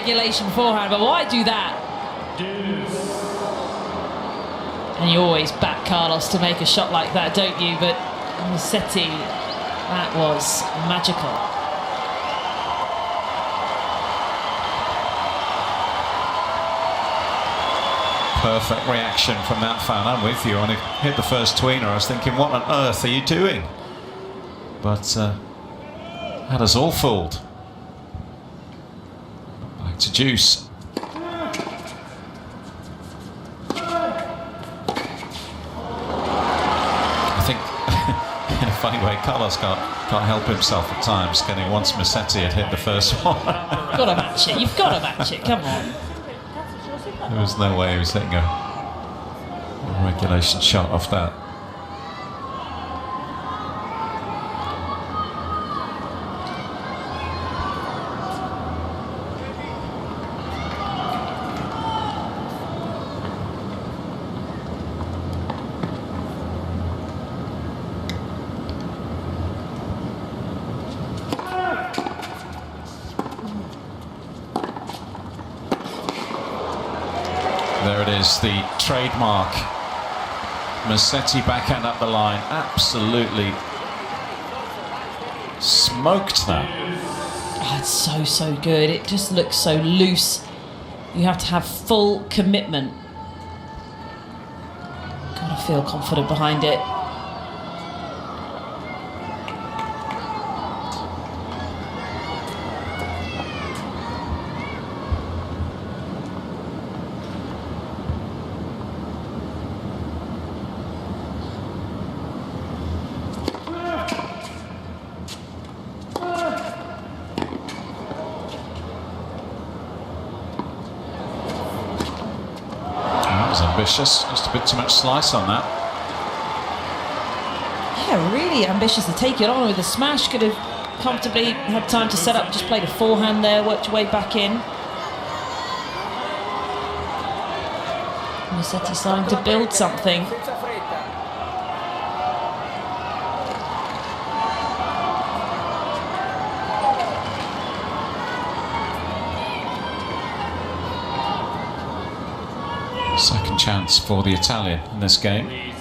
regulation forehand, but why do that? And you always back Carlos to make a shot like that, don't you? But Musetti, that was magical. Perfect reaction from that fan. I'm with you. When it hit the first tweener, I was thinking, what on earth are you doing? But had us all fooled. Back to Juice. I think, in a funny way, Carlos can't help himself at times, can he? Once Musetti had hit the first one. You've got to match it. You've got to match it. Come on. There was no way he was hitting a regulation shot off that. There it is, the trademark Musetti backhand up the line. Absolutely smoked that. Oh, it's so good. It just looks so loose. You have to have full commitment. Gotta feel confident behind it. Ambitious, just a bit too much slice on that. Yeah, really ambitious to take it on with a smash. Could have comfortably had time to set up, just played a forehand there, worked your way back in. Musetti starting to build something. Second chance for the Italian in this game.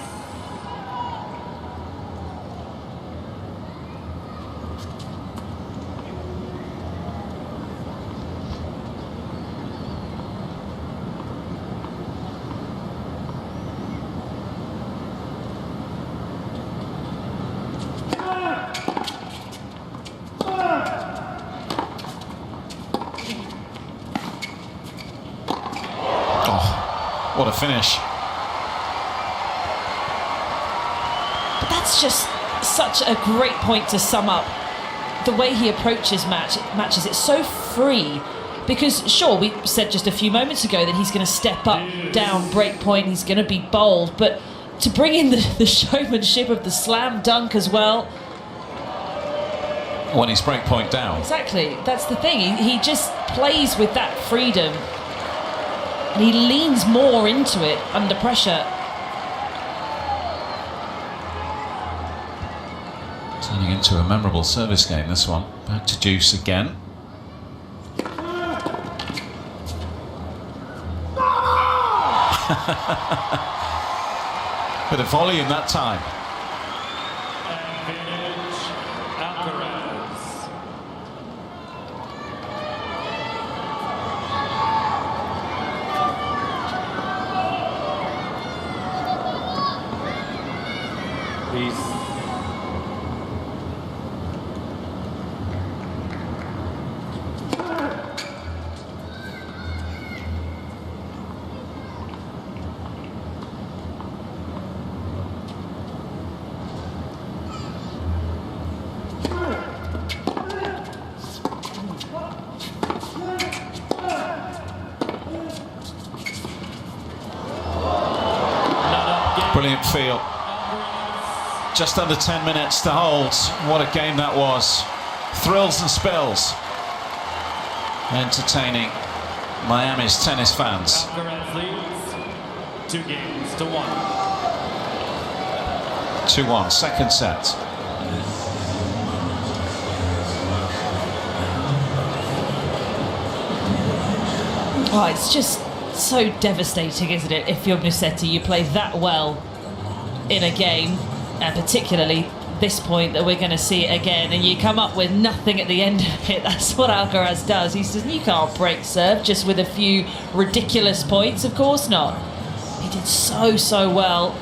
What a finish. But that's just such a great point to sum up the way he approaches matches. It's so free because, sure, we said just a few moments ago that he's going to step up, down, break point, he's going to be bold, but to bring in the showmanship of the slam dunk as well. When he's break point down. Exactly, that's the thing. He just plays with that freedom. And he leans more into it under pressure. Turning into a memorable service game, this one. Back to Juice again. Bit of volume that time. Alcaraz. Please. Brilliant feel. Just under 10 minutes to hold. What a game that was. Thrills and spills. Entertaining Miami's tennis fans. Alcaraz leads 2-1. 2-1, second set. Oh, it's just so devastating, isn't it? If you're Musetti, you play that well in a game, and particularly this point that we're going to see it again, and you come up with nothing at the end of it. That's what Alcaraz does. He says, you can't break serve just with a few ridiculous points. Of course not. He did so well.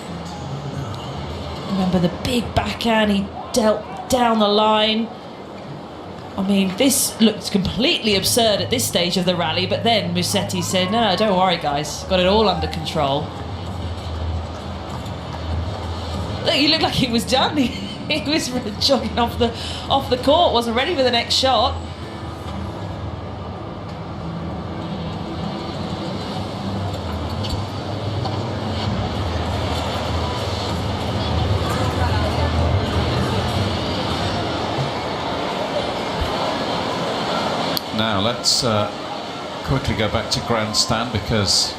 Remember the big backhand he dealt down the line. I mean, this looked completely absurd at this stage of the rally, but then Musetti said, no, don't worry, guys. Got it all under control. Look, he looked like he was done. He was jogging off the court, wasn't ready for the next shot. Now let's quickly go back to grandstand, because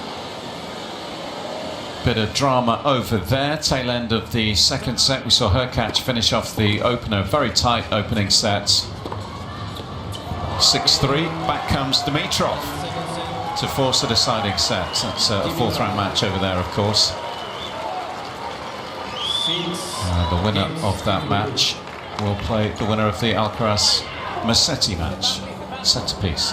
bit of drama over there. Tail end of the second set, we saw Hurkacz finish off the opener. Very tight opening set. 6-3. Back comes Dimitrov to force a deciding set. That's a fourth round match over there, of course. The winner of that match will play the winner of the Alcaraz Musetti match. Set to piece.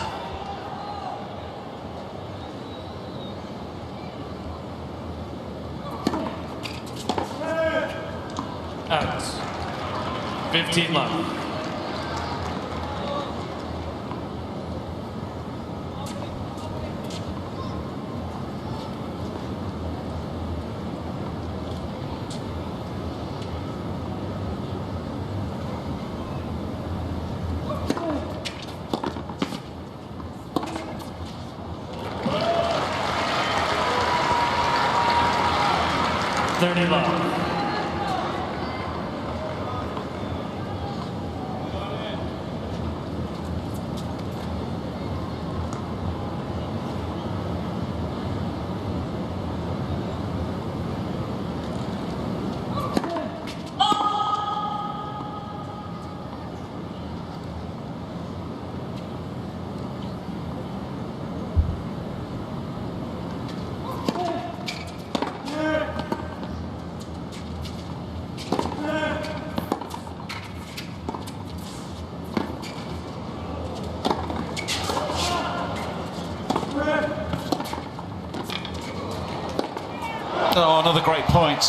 Out. 15 love. Oh, another great point.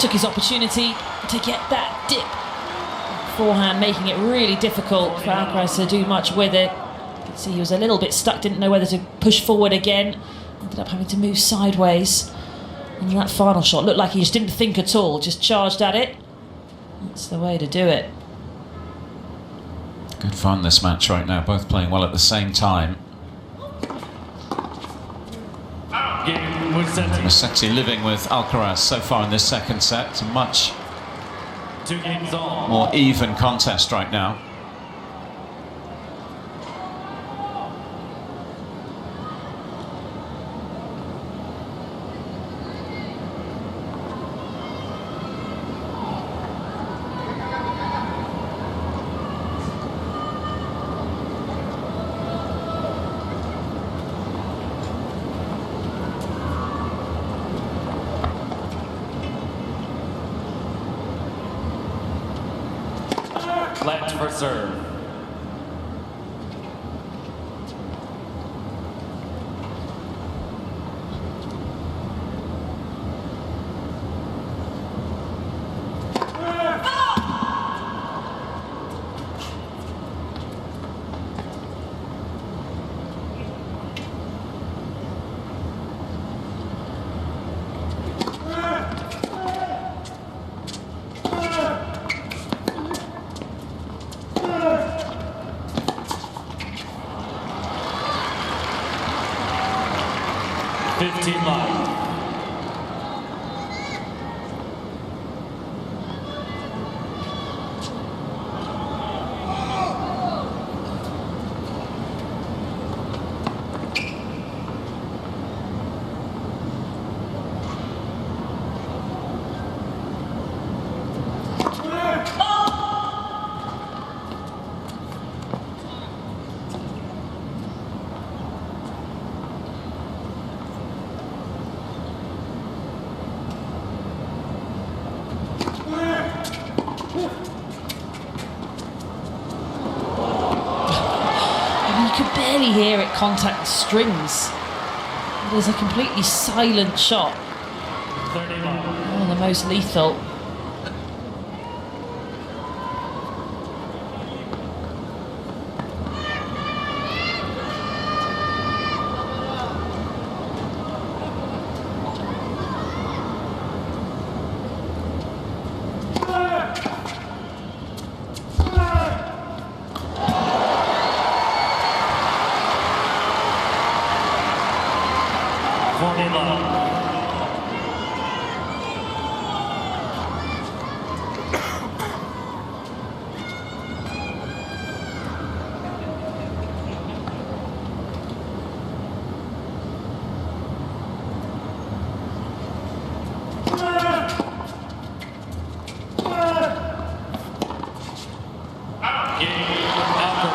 Took his opportunity to get that dip forehand, making it really difficult for Alcaraz to do much with it. You can see he was a little bit stuck, didn't know whether to push forward again. Ended up having to move sideways. And that final shot looked like he just didn't think at all, just charged at it. That's the way to do it. Good fun, this match right now, both playing well at the same time. Musetti living with Alcaraz so far in this second set. It's a much more even contest right now. Left for serve. could barely hear it contact the strings. It was a completely silent shot. 31. One of the most lethal.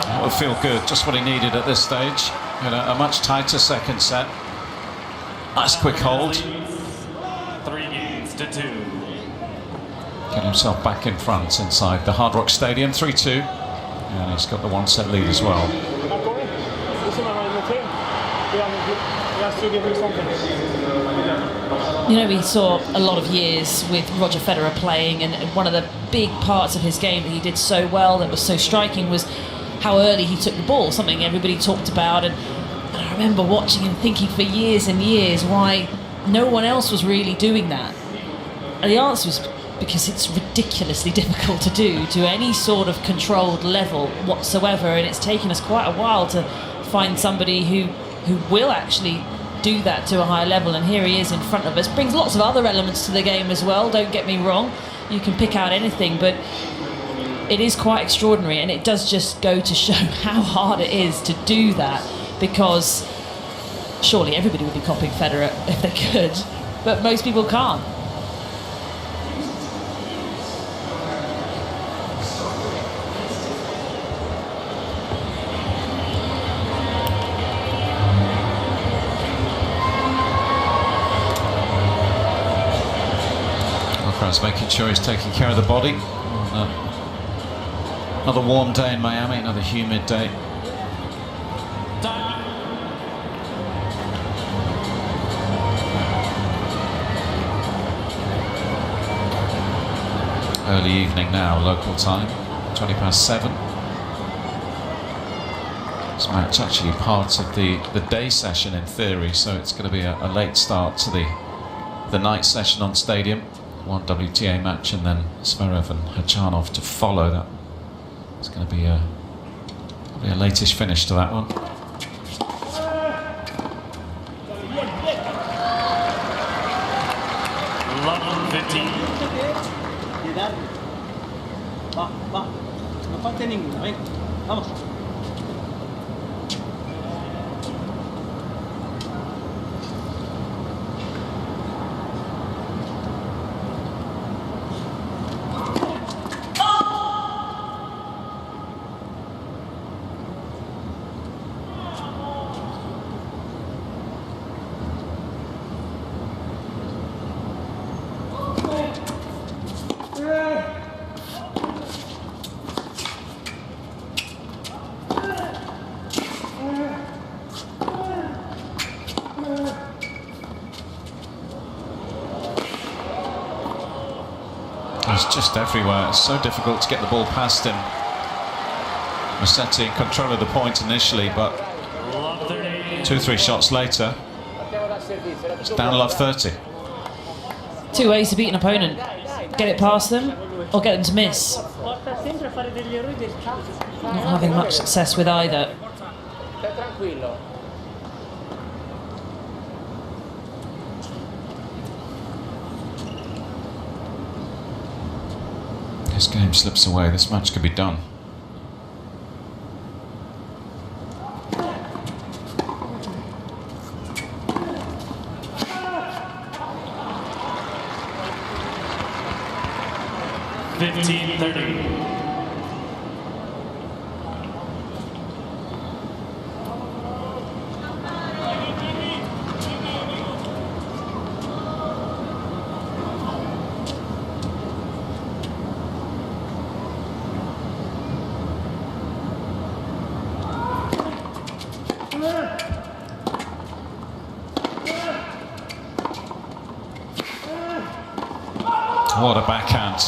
That would feel good, just what he needed at this stage. You know, a much tighter second set. Nice quick hold. 3-2. Get himself back in front inside the Hard Rock Stadium, 3-2. And he's got the 1-set lead as well. You know, we saw a lot of years with Roger Federer playing, and one of the big parts of his game that he did so well, that was so striking, was how early he took the ball, something everybody talked about. And I remember watching and thinking for years and years why no one else was really doing that. And the answer was because it's ridiculously difficult to do to any sort of controlled level whatsoever, and it's taken us quite a while to find somebody who will actually do that to a high level, and here he is in front of us. Brings lots of other elements to the game as well, don't get me wrong. You can pick out anything, but it is quite extraordinary, and it does just go to show how hard it is to do that, because surely everybody would be copying Federer if they could, but most people can't. Alcaraz making sure he's taking care of the body. Another warm day in Miami, another humid day. Early evening now, local time, 7:20. This match actually part of the day session in theory, so it's going to be a late start to the night session on Stadium. One WTA match and then Zverev and Khachanov to follow. That it's going to be a latish finish to that one. Love 15. No falta ninguna, ven, vamos. He's just everywhere. It's so difficult to get the ball past him. Musetti in control of the point initially, but 2-3 shots later, it's down love 30. Two ways to beat an opponent: get it past them or get them to miss. Not having much success with either. This game slips away, this match could be done. $15-30. What a backhand.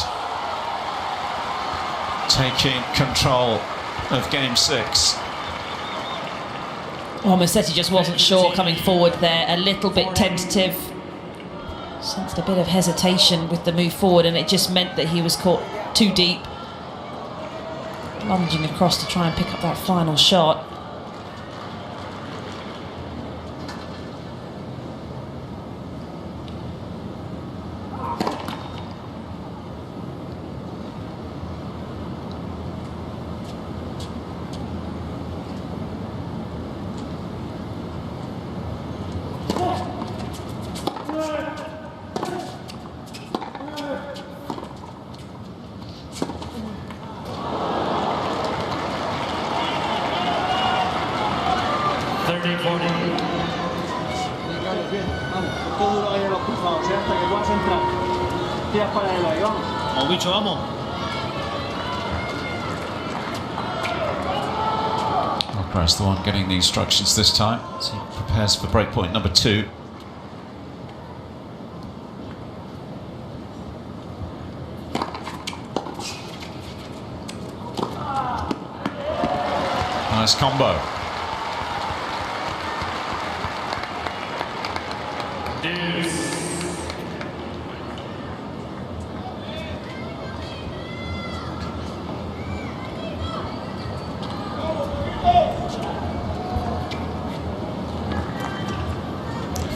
Taking control of game 6. Well, Musetti just wasn't sure coming forward there, a little bit tentative. Sensed a bit of hesitation with the move forward, and it just meant that he was caught too deep. Lunging across to try and pick up that final shot. Alcaraz the one getting the instructions this time as he prepares for breakpoint number 2. Nice combo.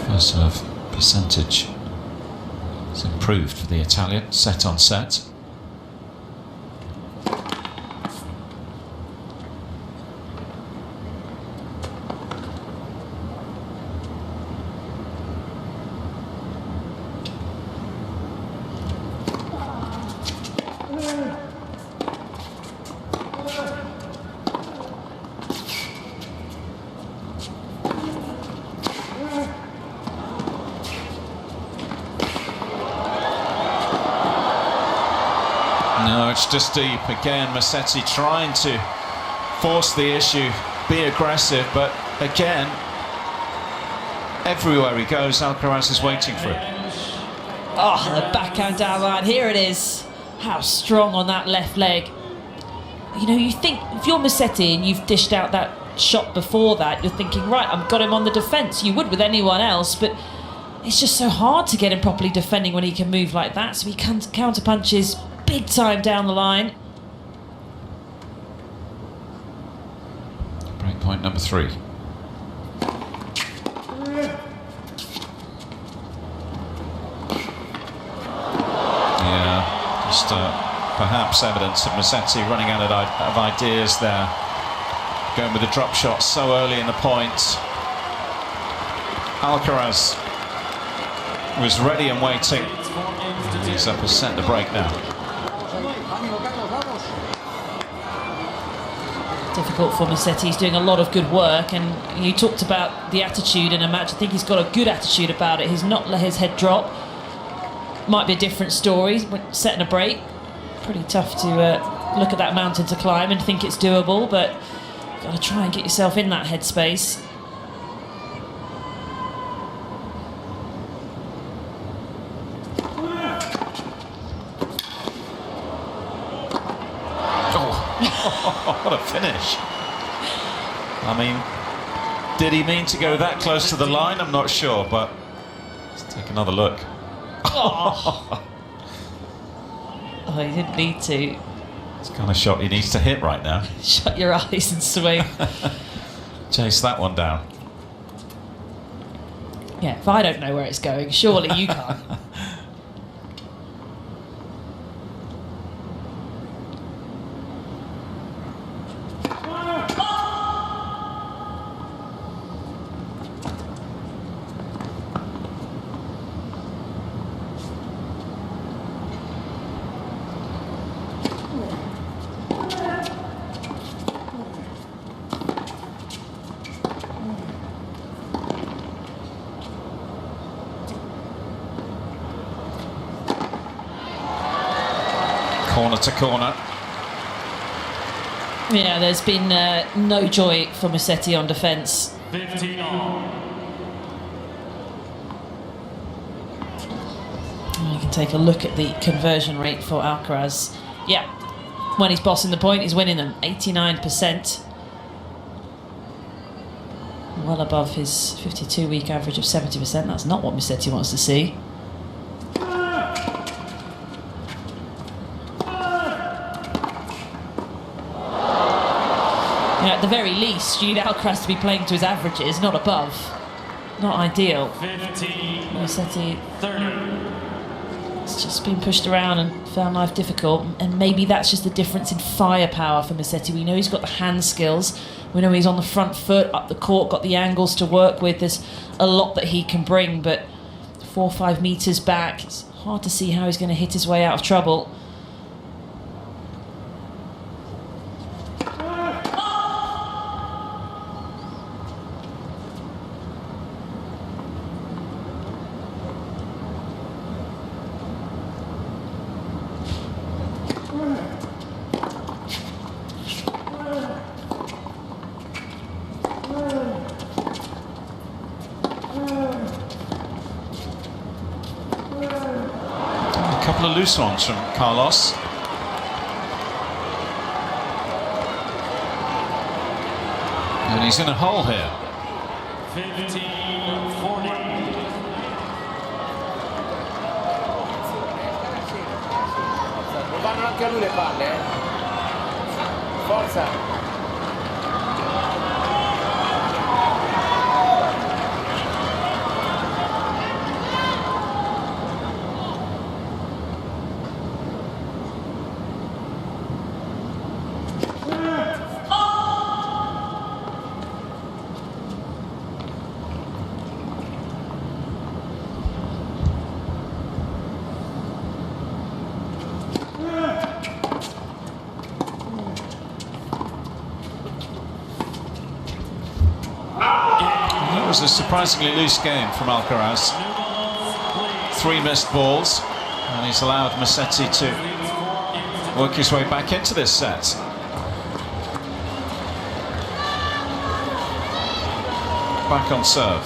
First serve percentage has improved for the Italian, set on set. No, it's just deep. Again, Musetti trying to force the issue, be aggressive, but again, everywhere he goes, Alcaraz is waiting for it. Oh, the backhand down line. Here it is. How strong on that left leg. You know, you think if you're Musetti and you've dished out that shot before that, you're thinking, right, I've got him on the defence. You would with anyone else, but it's just so hard to get him properly defending when he can move like that. So he counter punches big time down the line. Breakpoint number 3. Yeah, just perhaps evidence of Musetti running out of ideas there. Going with the drop shot so early in the point. Alcaraz was ready and waiting. He's up a set to break now. Difficult for Musetti. He's doing a lot of good work, and you talked about the attitude in a match. I think he's got a good attitude about it. He's not let his head drop. Might be a different story. Setting a break, pretty tough to look at that mountain to climb and think it's doable, but got to try and get yourself in that headspace. What a finish. I mean, did he mean to go that close to the line? I'm not sure, but let's take another look. Oh, he didn't need to. It's the kind of shot he needs to hit right now. Shut your eyes and swing. Chase that one down. Yeah, if I don't know where it's going, surely you can't. Corner to corner. Yeah, there's been no joy for Musetti on defence. 15 all. can take a look at the conversion rate for Alcaraz. Yeah, when he's bossing the point, he's winning them. 89%. Well above his 52-week average of 70%. That's not what Musetti wants to see. At the very least, you need Alcaraz to be playing to his averages, not above. Not ideal. 15, Musetti 30. has just been pushed around and found life difficult, and maybe that's just the difference in firepower for Musetti. We know he's got the hand skills, we know he's on the front foot, up the court, got the angles to work with. There's a lot that he can bring, but 4 or 5 metres back, it's hard to see how he's going to hit his way out of trouble. A couple of loose ones from Carlos. And he's in a hole here. 15-40. Vanno anche a lui le palle, eh? Forza! That was a surprisingly loose game from Alcaraz. 3 missed balls, and he's allowed Musetti to work his way back into this set. Back on serve.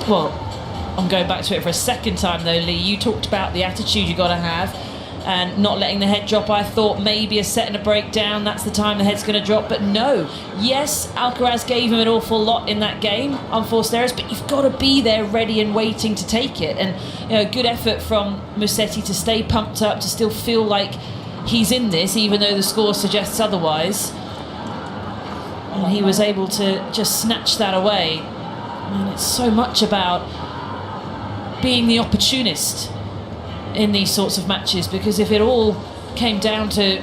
Well, I'm going back to it for a second time though, Lee. You talked about the attitude you got to have and not letting the head drop. I thought maybe a set and a breakdown, that's the time the head's going to drop, but no. Yes, Alcaraz gave him an awful lot in that game, unforced errors, but you've got to be there ready and waiting to take it. And you know, good effort from Musetti to stay pumped up, to still feel like he's in this, even though the score suggests otherwise. And he was able to just snatch that away. And it's so much about being the opportunist in these sorts of matches, because if it all came down to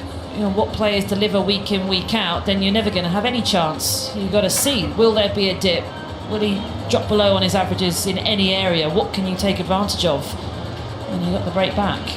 what players deliver week in, week out, then you're never going to have any chance. You've got to see, will there be a dip? Will he drop below on his averages in any area? What can you take advantage of? And you got the break back.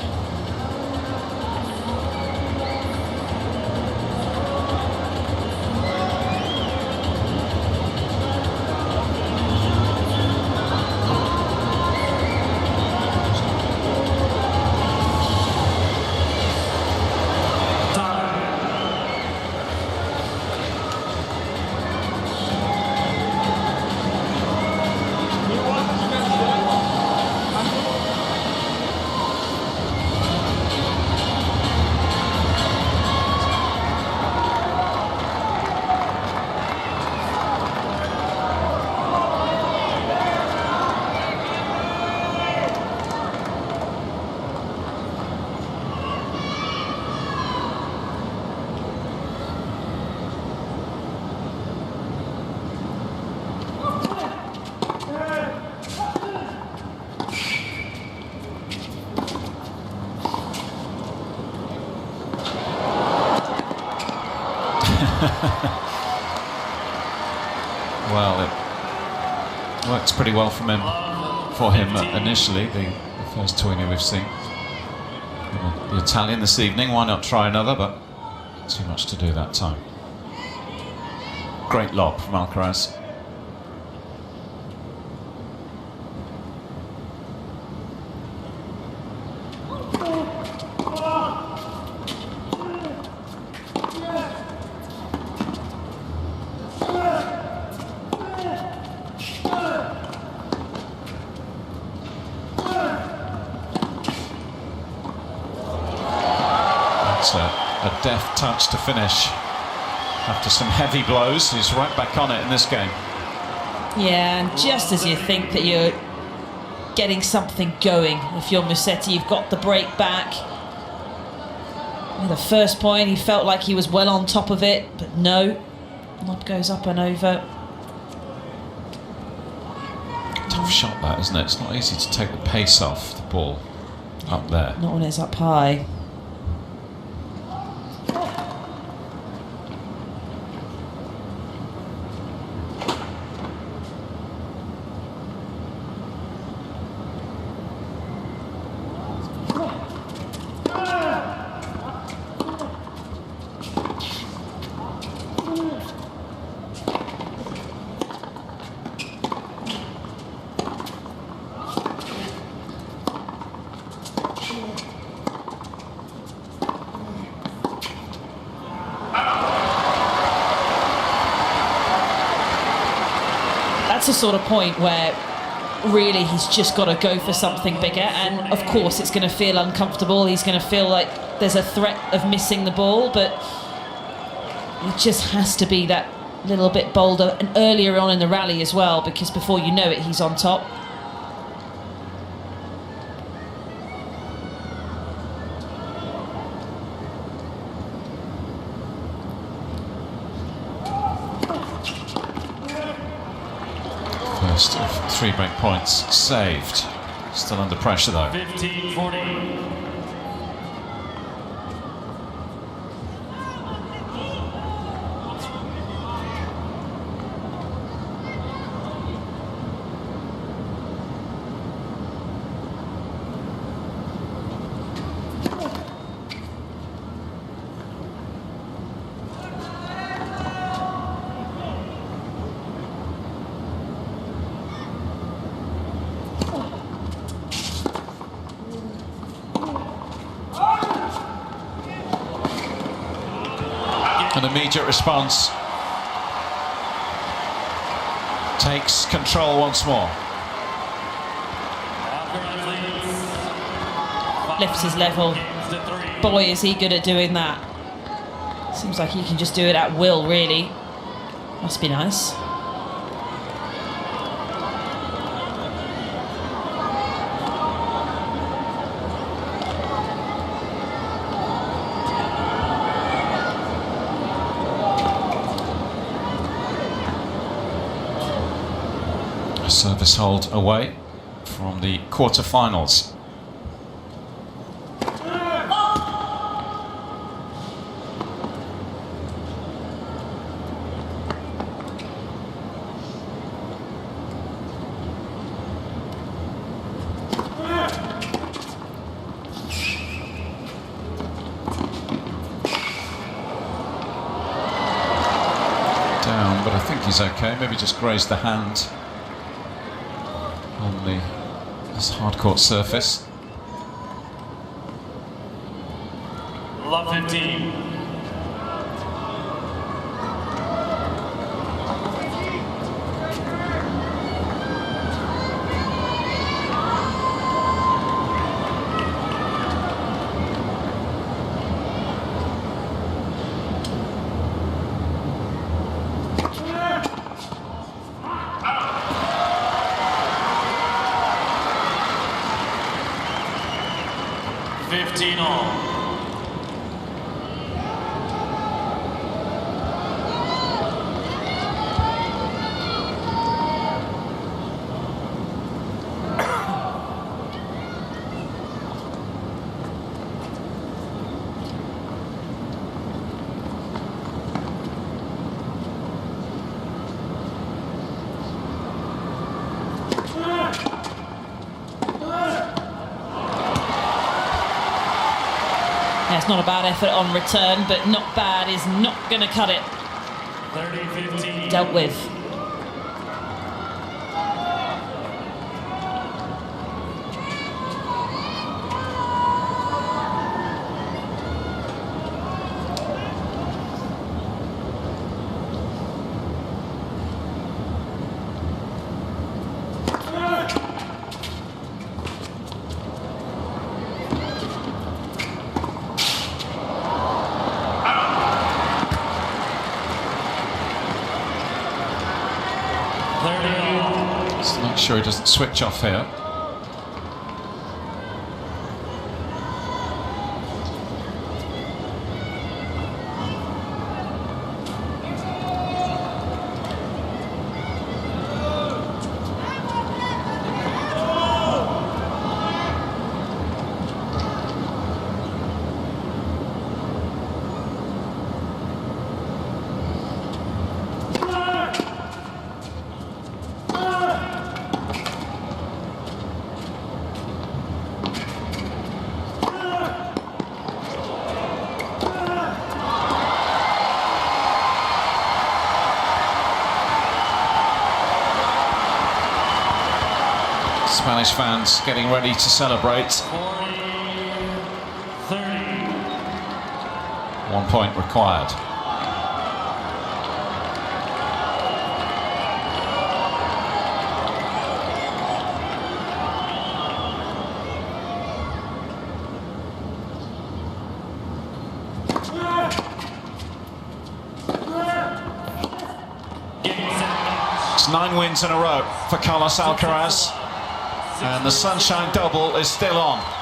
Well, it works pretty well for him initially, the first Twinner we've seen. The Italian this evening, why not try another, but too much to do that time. Great lob from Alcaraz. It's a deft touch to finish. After some heavy blows, he's right back on it in this game. Yeah, and just as you think that you're getting something going, if you're Musetti, you've got the break back. The first point, he felt like he was well on top of it, but no. Lob goes up and over. Tough shot that, isn't it? It's not easy to take the pace off the ball up there. Not when it's up high. That's the sort of point where really he's just got to go for something bigger, and of course it's going to feel uncomfortable. He's going to feel like there's a threat of missing the ball, but it just has to be that little bit bolder and earlier on in the rally as well, because before you know it he's on top. First of 3 break points saved. Still under pressure though. 15-40. An immediate response. Takes control once more. Lifts his level. Boy, is he good at doing that. Seems like he can just do it at will, really. Must be nice. Service hold away from the quarter-finals. Down, but I think he's okay. Maybe just grazed the hand on this hard court surface. Love 15. All. It's not a bad effort on return, but not bad is not going to cut it. 30-15. Dealt with. sure he doesn't switch off here. Spanish fans getting ready to celebrate. 30. 1 point required. It's 9 wins in a row for Carlos Alcaraz. And the Sunshine Double is still on.